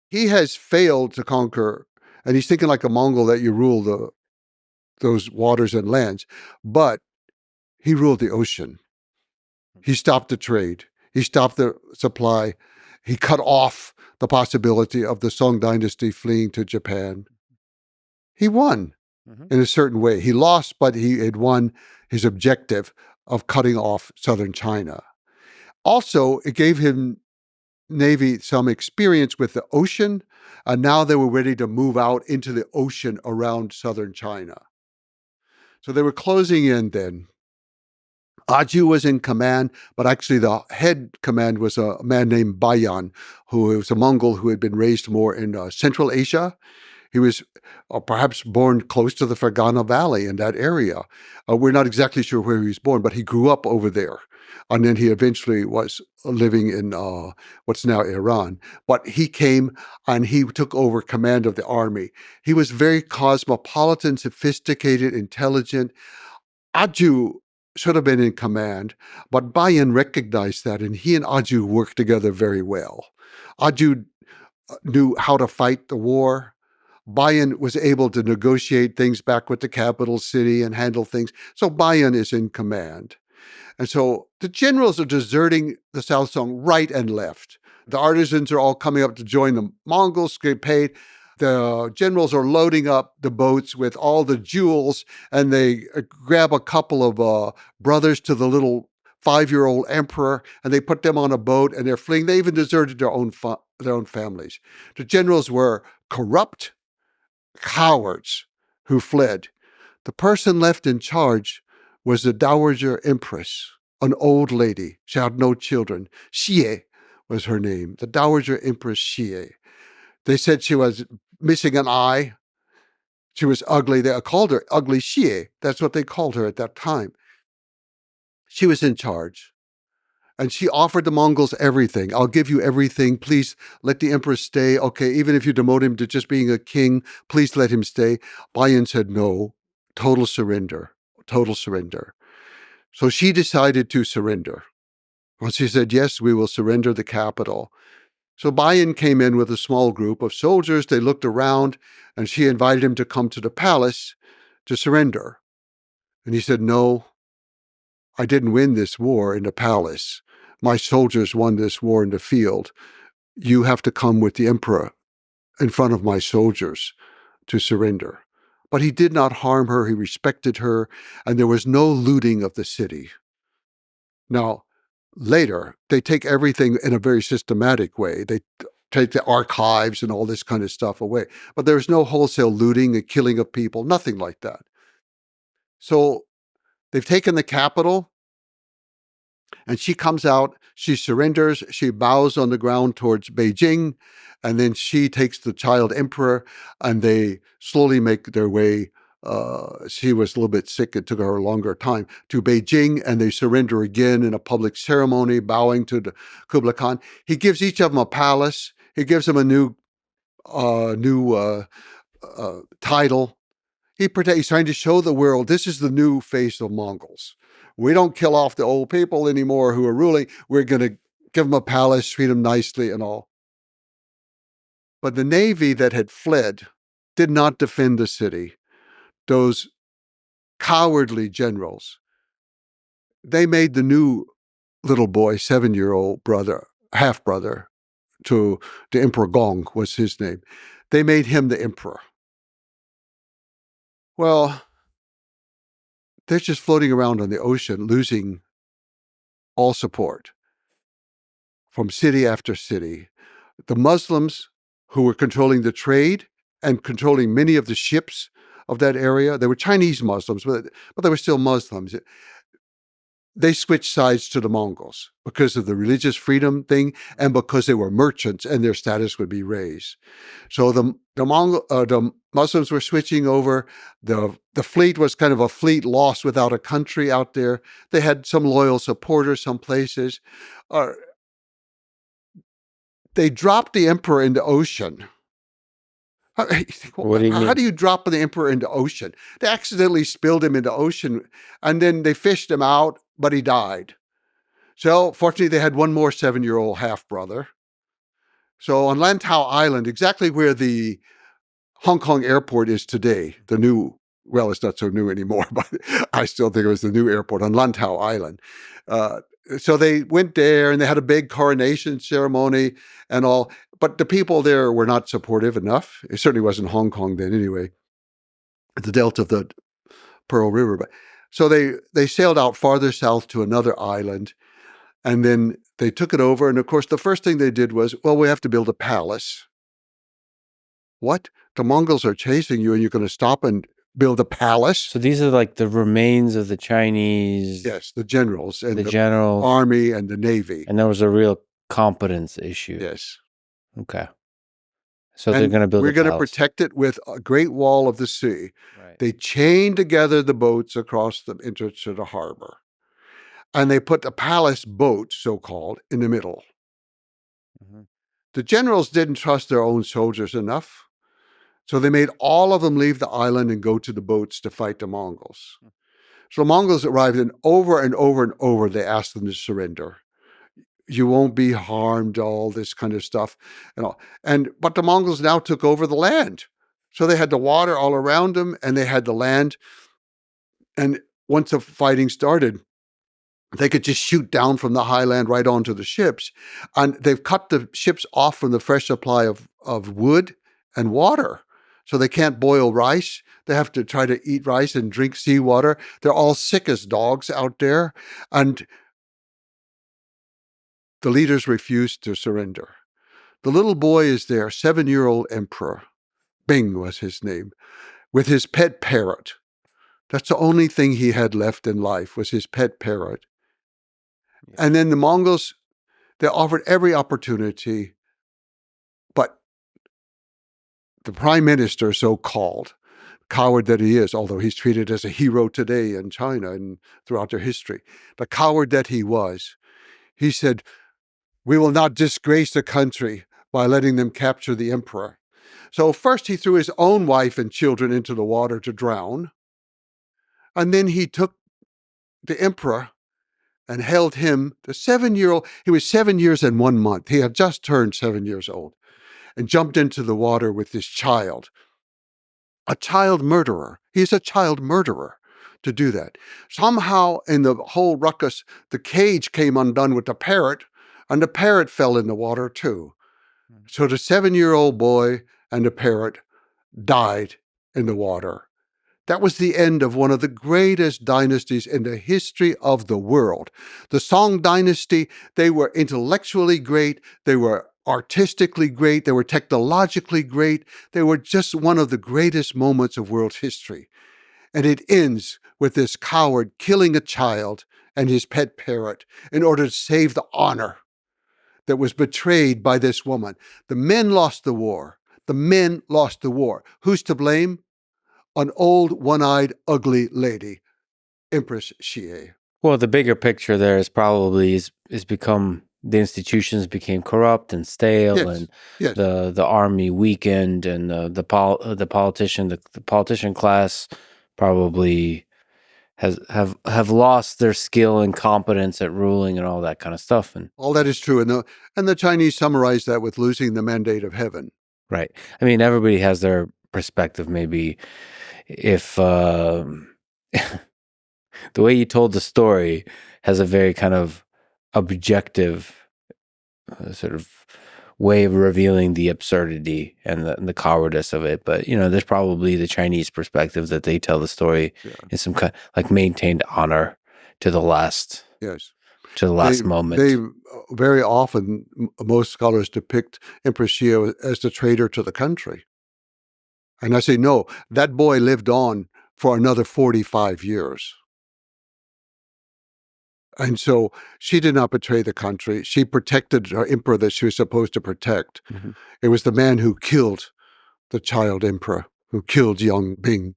he has failed to conquer, and he's thinking like a Mongol that you rule those waters and lands, but he ruled the ocean. He stopped the trade. He stopped the supply. He cut off the possibility of the Song dynasty fleeing to Japan. He won in a certain way. He lost, but he had won his objective of cutting off southern China. Also, it gave him Navy some experience with the ocean, and now they were ready to move out into the ocean around southern China. So they were closing in then. Aju was in command, but actually the head command was a man named Bayan, who was a Mongol who had been raised more in Central Asia. He was perhaps born close to the Fergana Valley in that area. We're not exactly sure where he was born, but he grew up over there. And then he eventually was living in what's now Iran. But he came and he took over command of the army. He was very cosmopolitan, sophisticated, intelligent. Aju should have been in command, but Bayan recognized that, and he and Aju worked together very well. Aju knew how to fight the war. Bayan was able to negotiate things back with the capital city and handle things. So Bayan is in command. And so the generals are deserting the South Song right and left. The artisans are all coming up to join the Mongols, get paid. The generals are loading up the boats with all the jewels, and they grab a couple of brothers to the little 5-year-old emperor, and they put them on a boat, and they're fleeing. They even deserted their own families. The generals were corrupt cowards who fled. The person left in charge was the Dowager Empress, an old lady. She had no children. Xie was her name, the Dowager Empress Xie. They said she was missing an eye. She was ugly. They called her Ugly Xie. That's what they called her at that time. She was in charge. And she offered the Mongols everything. I'll give you everything. Please let the emperor stay. Okay, even if you demote him to just being a king, please let him stay. Bayan said no. Total surrender. Total surrender. So she decided to surrender. Well, she said, yes, we will surrender the capital. So Bayan came in with a small group of soldiers. They looked around, and she invited him to come to the palace to surrender. And he said, no, I didn't win this war in the palace. My soldiers won this war in the field. You have to come with the emperor in front of my soldiers to surrender. But he did not harm her. He respected her, and there was no looting of the city. Now, later, they take everything in a very systematic way. They take the archives and all this kind of stuff away. But there's no wholesale looting and killing of people, nothing like that. So they've taken the capital, and she comes out, she surrenders, she bows on the ground towards Beijing, and then she takes the child emperor, and they slowly make their way. She was a little bit sick. It took her a longer time to Beijing, and they surrender again in a public ceremony, bowing to the Kublai Khan. He gives each of them a palace. He gives them a new title. He's trying to show the world this is the new face of Mongols. We don't kill off the old people anymore who are ruling. We're going to give them a palace, treat them nicely and all. But the navy that had fled did not defend the city. Those cowardly generals, they made the new little boy, 7-year-old brother, half-brother to the Emperor Gong was his name. They made him the emperor. Well, they're just floating around on the ocean, losing all support from city after city. The Muslims who were controlling the trade and controlling many of the ships of that area, they were Chinese Muslims, but they were still Muslims. They switched sides to the Mongols because of the religious freedom thing and because they were merchants and their status would be raised. So the Muslims were switching over. The fleet was kind of a fleet lost without a country out there. They had some loyal supporters some places. They dropped the emperor in the ocean. How do you drop the emperor in the ocean? They accidentally spilled him in the ocean, and then they fished him out, but he died. So fortunately, they had one more 7-year-old half-brother. So on Lantau Island, exactly where the Hong Kong airport is today, the new, well, it's not so new anymore, but I still think it was the new airport on Lantau Island. So they went there and they had a big coronation ceremony and all, but the people there were not supportive enough. It certainly wasn't Hong Kong then anyway, the delta of the Pearl River. But so they sailed out farther south to another island, and then they took it over. And of course, the first thing they did was, well, we have to build a palace. What? The Mongols are chasing you and you're going to stop and build a palace? So these are like the remains of the Chinese. Yes, the generals and the generals, army and the navy. And there was a real competence issue. Yes. Okay. So they're going to build We're going to protect it with a great wall of the sea. Right. They chained together the boats across the entrance to the harbor. And they put the palace boat, so-called, in the middle. Mm-hmm. The generals didn't trust their own soldiers enough. So they made all of them leave the island and go to the boats to fight the Mongols. So the Mongols arrived, and over and over and over, they asked them to surrender. You won't be harmed, all this kind of stuff. But the Mongols now took over the land. So they had the water all around them, and they had the land. And once the fighting started, they could just shoot down from the highland right onto the ships. And they've cut the ships off from the fresh supply of wood and water. So they can't boil rice. They have to try to eat rice and drink seawater. They're all sick as dogs out there. And the leaders refused to surrender. The little boy is there, 7-year-old emperor. Bing was his name, with his pet parrot. That's the only thing he had left in life, was his pet parrot. Yeah. And then the Mongols, they offered every opportunity, but the prime minister, so-called, coward that he is, although he's treated as a hero today in China and throughout their history, the coward that he was, he said, we will not disgrace the country by letting them capture the emperor. So first he threw his own wife and children into the water to drown. And then he took the emperor and held him, the 7-year-old, he was 7 years and 1 month. He had just turned 7 years old, and jumped into the water with this child. A child murderer. He's a child murderer to do that. Somehow in the whole ruckus, the cage came undone with the parrot, and the parrot fell in the water too. So the 7-year-old boy and the parrot died in the water. That was the end of one of the greatest dynasties in the history of the world. The Song dynasty, they were intellectually great, they were artistically great, they were technologically great, they were just one of the greatest moments of world history. And it ends with this coward killing a child and his pet parrot in order to save the honor that was betrayed by this woman. The men lost the war. The men lost the war. Who's to blame? An old, one-eyed, ugly lady, Empress Xie. Well, the bigger picture there is probably is become the institutions became corrupt and stale, yes, and yes, the army weakened, and the politician class probably have lost their skill and competence at ruling and all that kind of stuff. And all that is true, and the Chinese summarize that with losing the mandate of heaven. Right. I mean, everybody has their perspective. Maybe if the way you told the story has a very kind of objective sort of way of revealing the absurdity and the cowardice of it. But, there's probably the Chinese perspective that they tell the story in some kind like maintained honor to the last. Yes. To the last moment. They very often, most scholars depict Empress Xie as the traitor to the country. And I say, no, that boy lived on for another 45 years. And so she did not betray the country. She protected her emperor that she was supposed to protect. Mm-hmm. It was the man who killed the child emperor, who killed young Bing.